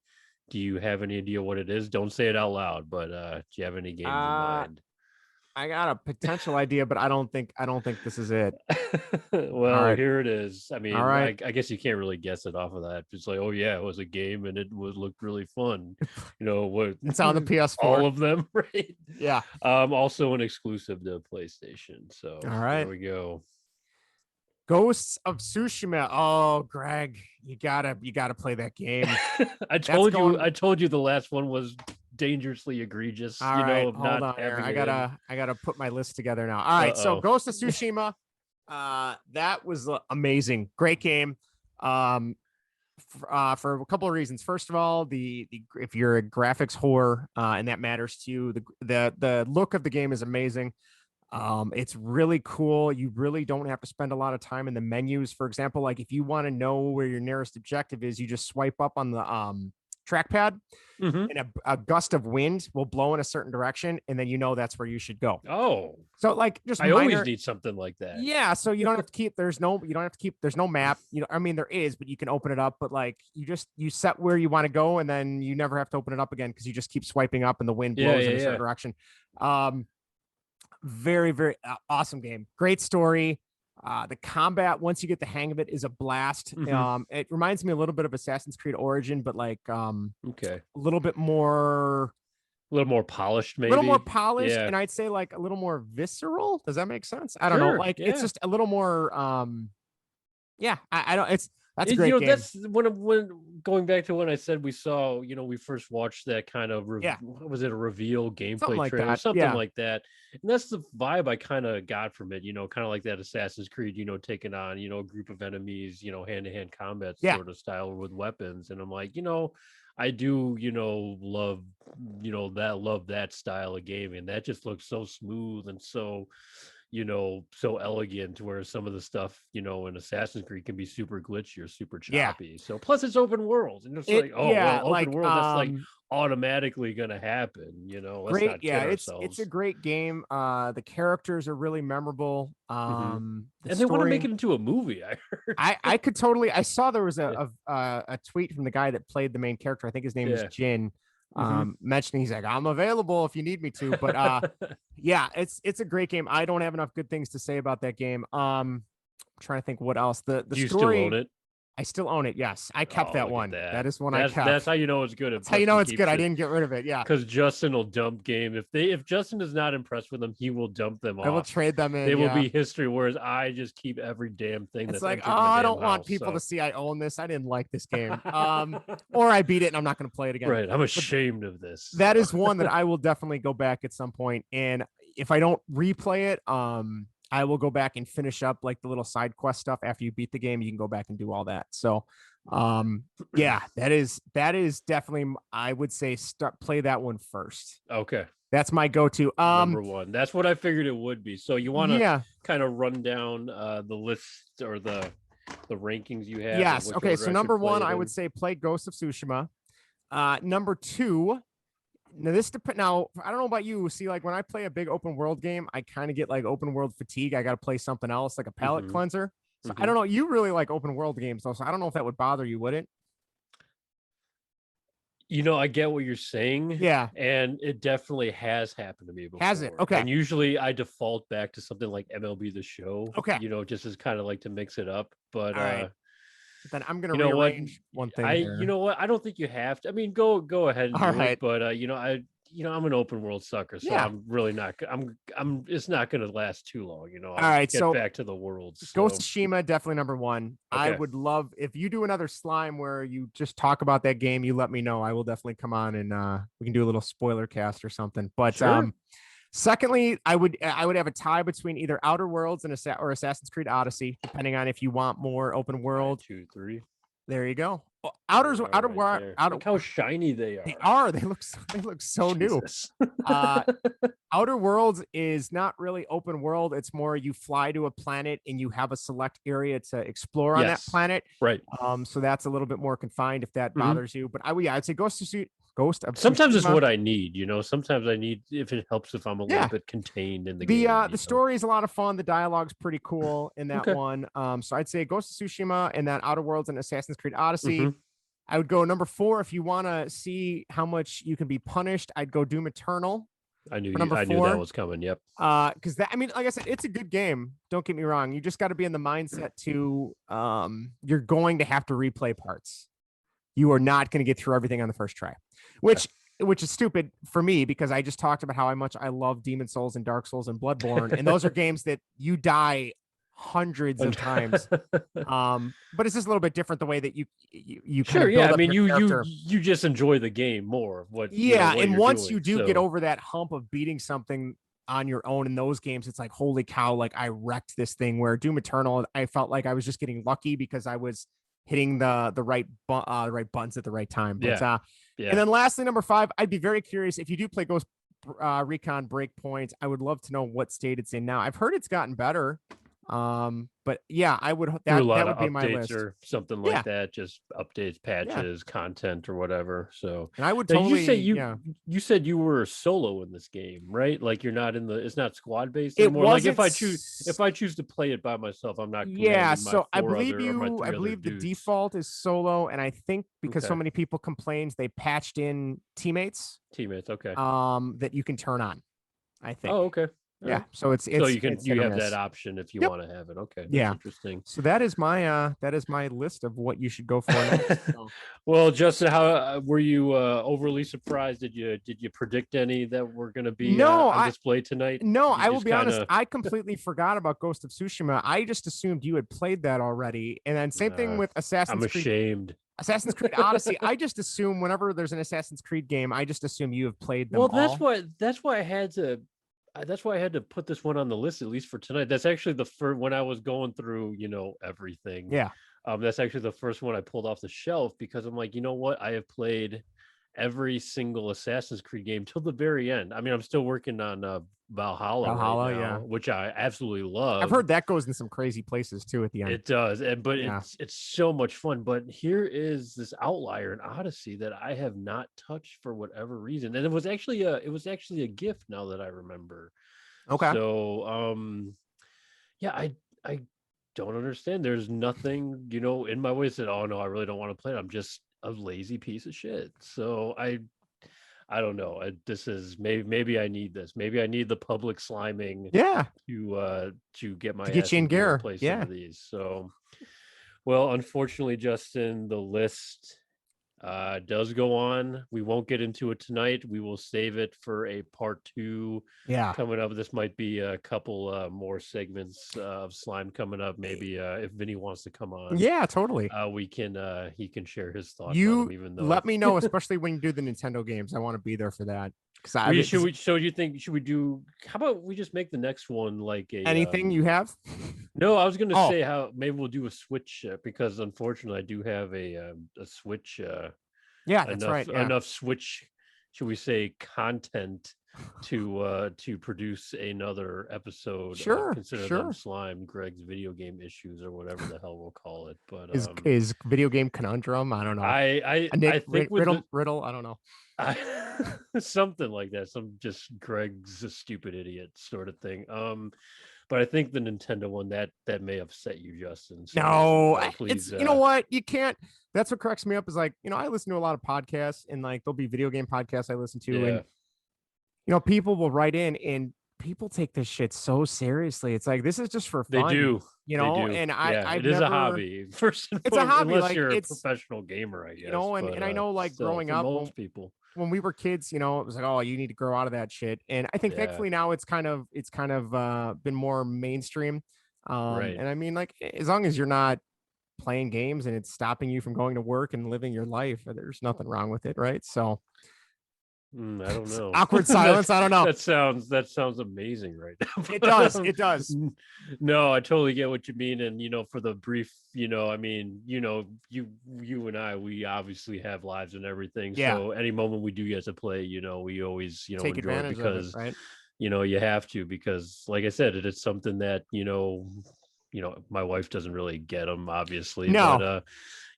do you have any idea what it is? Don't say it out loud, but do you have any games in mind? I got a potential idea, but I don't think this is it. Well, right. here it is. I mean, All right. I guess you can't really guess it off of that. It's like, oh yeah, it was a game and it looked really fun. What? It's on the PS4. All of them, right? Yeah. Also an exclusive to PlayStation. So all right, there we go. Ghosts of Tsushima. Oh, Greg, you gotta play that game. I told you the last one was dangerously egregious. All right, of hold not on here. having I gotta put my list together now. All right, so Ghost of Tsushima. That was amazing. Great game. For a couple of reasons. First of all, the if you're a graphics whore and that matters to you, the look of the game is amazing. It's really cool. You really don't have to spend a lot of time in the menus. For example, like if you want to know where your nearest objective is, you just swipe up on trackpad, Mhm. and a gust of wind will blow in a certain direction, and then that's where you should go. Oh, So like just I always minor. need something like that. Yeah, so you don't have to keep. There's no map. I mean, there is, but you can open it up. But like, you set where you want to go, and then you never have to open it up again because you just keep swiping up, and the wind blows in a certain direction. Very, very awesome game. Great story. The combat, once you get the hang of it, is a blast. It reminds me a little bit of Assassin's Creed Origin, but like okay, a little more polished, maybe a little more polished, and I'd say like a little more visceral. Does that make sense? I don't know. Like it's just a little more I don't. That's a great game. That's when going back to when I said we saw, we first watched that kind of what was it, a reveal gameplay trailer, something like that. And that's the vibe I kind of got from it, kind of like that Assassin's Creed, taking on, a group of enemies, hand-to-hand combat sort of style with weapons. And I'm like, I do, love that style of gaming. That just looks so smooth and so so elegant, where some of the stuff in Assassin's Creed can be super glitchy or super choppy. So plus it's open world, and it's open world, that's like automatically gonna happen. Let's not kid ourselves. It's a great game. The characters are really memorable. And they want to make it into a movie. I heard. I could totally. I saw there was a tweet from the guy that played the main character. I think his name is Jin. Mentioning, he's like, I'm available if you need me to, but it's a great game. I don't have enough good things to say about that game. I'm trying to think what else. The Do you story, still own it? I still own it. Yes, I kept that one. That is one I kept. That's how you know it's good. That's how you know it's good. I didn't get rid of it. Yeah, because Justin will dump game. If Justin is not impressed with them, he will dump them off. I will trade them in. They will be history. Whereas I just keep every damn thing. It's like, I don't want people to see I own this. I didn't like this game. Or I beat it and I'm not going to play it again. Right. I'm ashamed of this. That is one that I will definitely go back at some point. And if I don't replay it, I will go back and finish up like the little side quest stuff after you beat the game. You can go back and do all that. So that is definitely, I would say, play that one first. Okay, that's my go-to. Number one. That's what I figured it would be. So you want to kind of run down the list or the rankings you have? Yes. Okay. So number one, I would say play Ghost of Tsushima. Number two. Now, I don't know about you. See, like when I play a big open world game, I kind of get like open world fatigue. I got to play something else, like a palate cleanser. So I don't know. You really like open world games, though. So I don't know if that would bother you, would it? I get what you're saying. Yeah. And it definitely has happened to me before. Has it? Okay. And usually I default back to something like MLB The Show. Okay. Just as kind of like to mix it up. But all right. Then I'm gonna rearrange one thing. You know what? I don't think you have to. I mean, go ahead and do it. But I'm an open world sucker, so I'm really not. I'm. It's not going to last too long. All right. Get back to the world. So. Ghost of Tsushima, definitely number one. Okay. I would love if you do another slime where you just talk about that game. You let me know. I will definitely come on and we can do a little spoiler cast or something. But secondly, I would have a tie between either Outer Worlds and or Assassin's Creed Odyssey, depending on if you want more open world. 2, 3. There you go. Look how shiny they are. They are. They look so Jesus. New. Outer Worlds is not really open world. It's more you fly to a planet and you have a select area to explore on that planet. Right. So that's a little bit more confined if that bothers you. But I'd say Ghost of sometimes Tsushima. It's what I need. Sometimes I need if it helps if I'm a little bit contained in the game. The story is a lot of fun. The dialogue's pretty cool in that one. So I'd say Ghost of Tsushima and that Outer Worlds and Assassin's Creed Odyssey. I would go number 4 if you want to see how much you can be punished. I'd go Doom Eternal. I knew that was coming. Yep. Because like I said, it's a good game. Don't get me wrong. You just got to be in the mindset to you're going to have to replay parts. You are not going to get through everything on the first try, which is stupid for me because I just talked about how much I love Demon Souls and Dark Souls and Bloodborne, and those are games that you die hundreds of times. But it's just a little bit different the way that you sure, yeah. I mean, you just enjoy the game more. And once you do get over that hump of beating something on your own in those games, it's like, holy cow, like I wrecked this thing. Where Doom Eternal, I felt like I was just getting lucky because I was hitting the right buttons at the right time. But, and then lastly, number 5, I'd be very curious if you do play Ghost Recon Breakpoint. I would love to know what state it's in now. I've heard it's gotten better. But yeah, I would Through a lot that of would be my updates list. or something Yeah, like that, just updates, yeah. patches, content, or whatever. So And I would now you say totally, yeah. you said you were solo in this game, right? Like you're not in the it's not squad based It anymore. Like wasn't. if I choose to play it by myself, I'm not Yeah, landing my so I believe my you. I 3 other believe the dudes. default is solo, and I think because so Okay, many people complained, they patched in teammates. teammates. Okay. That you can turn on. I think. Oh, okay. All Yeah. right. So it's So it's hit you or have that miss. option if you Yep. want to have it. Okay, that's Yeah. interesting. So that is my list of what you should go for next. So. Well, Justin, how were you overly surprised? Did you predict any that were going to be No, on display tonight? no, You I will just be kind honest. of I completely forgot about Ghost of Tsushima. I just assumed you had played that already. And then same thing with I'm ashamed. Assassin's Creed Odyssey. I just assume whenever there's an Assassin's Creed game, I just assume you have played them Well, all. that's why I had to put this one on the list at least for tonight. That's actually the first when I was going through, everything. Yeah. That's actually the first one I pulled off the shelf because I'm like, you know what? I have played every single Assassin's Creed game till the very end. I mean, I'm still working on Valhalla right Valhalla, now, yeah. which I absolutely I've love. heard that goes in some crazy places too at the end. It does, but Yeah. it's so much fun. But here is this outlier in Odyssey that I have not touched for whatever reason, and it was actually a gift. Now that I remember, Okay. so yeah, I don't understand. There's nothing, in my way that said, oh no, I really don't want to play it. I'm just a lazy piece of shit. So I don't know. This is maybe I need this. Maybe I need the public sliming Yeah. to get my To get ass you in in gear and gear. play some Yeah. of these. So, well, unfortunately, Justin, the list does go on. We won't get into it tonight. We will save it for a part 2 Yeah. coming up. This might be a couple more segments of slime coming up. Maybe if Vinny wants to come on, Yeah, totally. we can he can share his thoughts on You them. Even though let me know, especially when you do the Nintendo games. I want to be there for that. Because so you think should we do? How about we just make the next one like a anything you have? No, I was gonna Oh, say how maybe we'll do a Switch because unfortunately I do have a Switch yeah, that's right. Yeah. enough Switch, should we say, content to produce another episode. Sure. Consider Sure. them slime Greg's video game issues or whatever the hell we'll call it. But Is video game conundrum? I don't know. I think with riddle. I don't know. Something like that. Some just Greg's a stupid idiot sort of thing. But I think the Nintendo one that may upset you, Justin. So, No, please. it's you know what, you can't. That's what cracks me up is like, I listen to a lot of podcasts and like there'll be video game podcasts I listen to, and people will write in and people take this shit so seriously. It's like, this is just for fun. They do. And it is a hobby. First and it's a hobby, unless like you're a professional gamer, I guess. And I know, like, still, growing for up, most people, when we were kids, it was like, oh, you need to grow out of that shit. And I think thankfully now it's kind of been more mainstream. Right. And I mean, like, as long as you're not playing games and it's stopping you from going to work and living your life, there's nothing wrong with it, right? So I don't know. Awkward silence. I don't know. That sounds amazing right now. It does. It does. No, I totally get what you mean. And for the brief, I mean, you and I, we obviously have lives and everything. Yeah. So any moment we do get to play, we always, take enjoy advantage because of it, right? You have to, because like I said, it is something that, my wife doesn't really get them, obviously. No.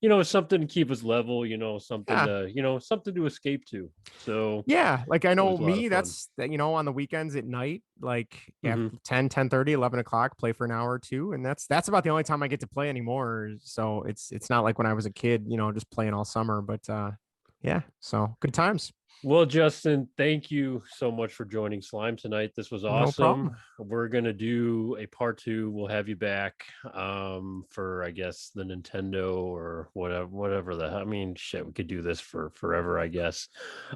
But something to keep us level, something to, something to escape to. So yeah, like I know me, that's on the weekends at night, like after 10:30, 11 o'clock, play for an hour or two. And that's about the only time I get to play anymore. So it's not like when I was a kid, just playing all summer, but yeah, so good times. Well, Justin, thank you so much for joining Slime tonight. This was awesome. We're going to do a part 2. We'll have you back for, I guess, the Nintendo or whatever I mean, shit, we could do this for forever, I guess.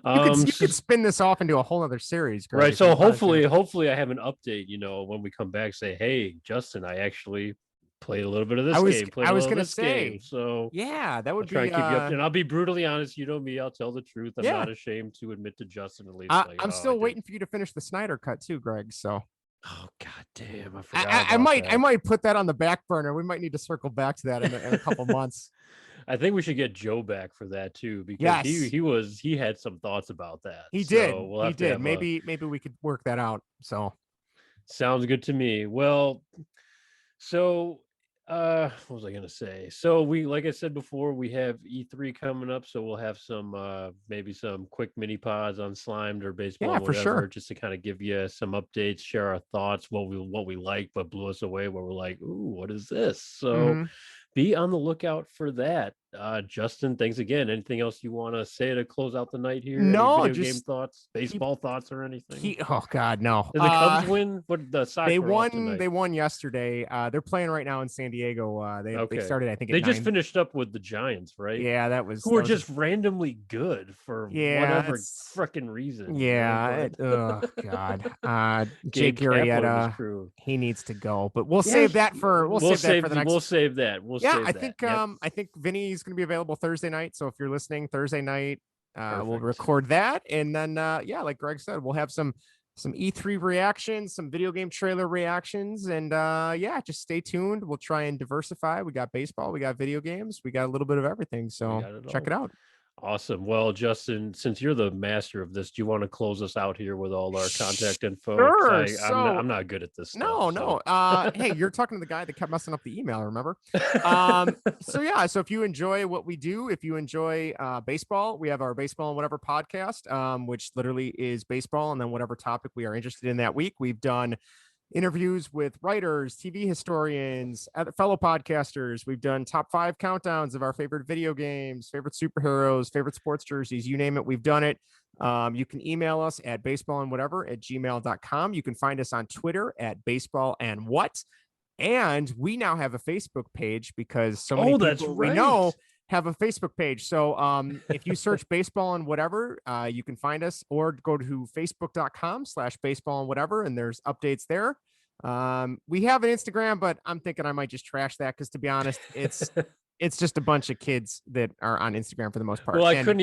You could spin this off into a whole other series. Greg, right. So hopefully I have an update, when we come back, say, hey, Justin, I actually played a little bit of this game. I was going to say, game. So yeah, that would I'll try and keep you up. And I'll be brutally honest. You know me. I'll tell the truth. I'm not ashamed to admit to Justin, at least. I'm still waiting for you to finish the Snyder cut too, Greg. So. Oh God damn! I forgot. I might put that on the back burner. We might need to circle back to that in a couple months. I think we should get Joe back for that too, because he had some thoughts about that. He did. He did. Maybe we could work that out. So sounds good to me. Well, So, what was I gonna say? So like I said before, we have E3 coming up, so we'll have some maybe some quick mini pods on Slimed or Baseball Yeah, and for Whatever, sure. just to kind of give you some updates, share our thoughts, what we like, but blew us away, where we're like, ooh, what is this? So Mhm. be on the lookout for that. Justin, thanks again. Anything else you want to say to close out the night here? Any No, video game just thoughts, keep baseball thoughts, or anything? oh God, no. Did the Cubs win? What the They Sox were off won. tonight? They won yesterday. They're playing right now in San Diego. They Okay. started, I think, at They just 9. finished up with the Giants, right? Yeah, Who were that was a just randomly good for yeah. whatever It's freaking reason, yeah. But Oh God. Gabe Jake Kapler and his Arrieta, crew. he needs to go. But we'll Yeah, save that for the we'll next. save that. We'll Yeah, save that. Yep. I think Vinny's going to be available Thursday night. So if you're listening Thursday night, we'll Perfect. record that, and then yeah, like Greg said, we'll have some E3 reactions, some video game trailer reactions, and yeah, just stay tuned. We'll try and diversify. We got baseball, we got video games, we got a little bit of everything. We So got it check all. it out. Awesome. Well, Justin, since you're the master of this, do you want to close us out here with all our contact info? Sure. Because So I'm not good at this stuff. no, So no. Hey, you're talking to the guy that kept messing up the email, remember? So yeah, so if you enjoy what we do, if you enjoy baseball, we have our Baseball and Whatever podcast, which literally is baseball and then whatever topic we are interested in that week. We've done interviews with writers, TV historians, other fellow podcasters. We've done top 5 countdowns of our favorite video games, favorite superheroes, favorite sports jerseys, you name it, we've done it. You can email us at baseballandwhatever@gmail.com. You can find us on Twitter at baseballandwhat. And we now have a Facebook page because so many that's people we right. know have a Facebook page. So if you search Baseball and Whatever, you can find us, or go to facebook.com/baseball and whatever, and there's updates there. We have an Instagram, but I'm thinking I might just trash that because, to be honest, it's just a bunch of kids that are on Instagram for the most part. Well, I And couldn't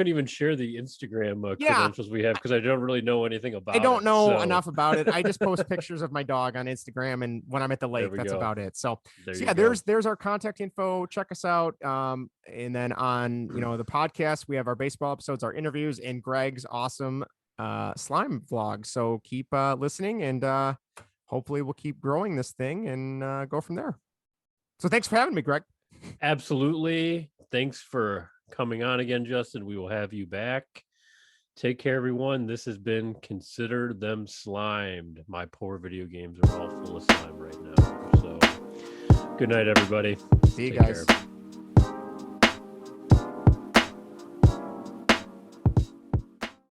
even share the Instagram yeah, credentials we have because I don't really know anything about I don't it. know So enough about it. I just post pictures of my dog on Instagram, and when I'm at the there lake, we that's go. about it. So There yeah, you go. there's our contact info. Check us out. And then on the podcast, we have our baseball episodes, our interviews, and Greg's awesome slime vlog. So keep listening, and hopefully we'll keep growing this thing and go from there. So thanks for having me, Greg. Absolutely. Thanks for coming on again, Justin. We will have you back. Take care, everyone. This has been Consider Them Slimed. My poor video games are all full of slime right now. So good night, everybody. See you Take guys. care.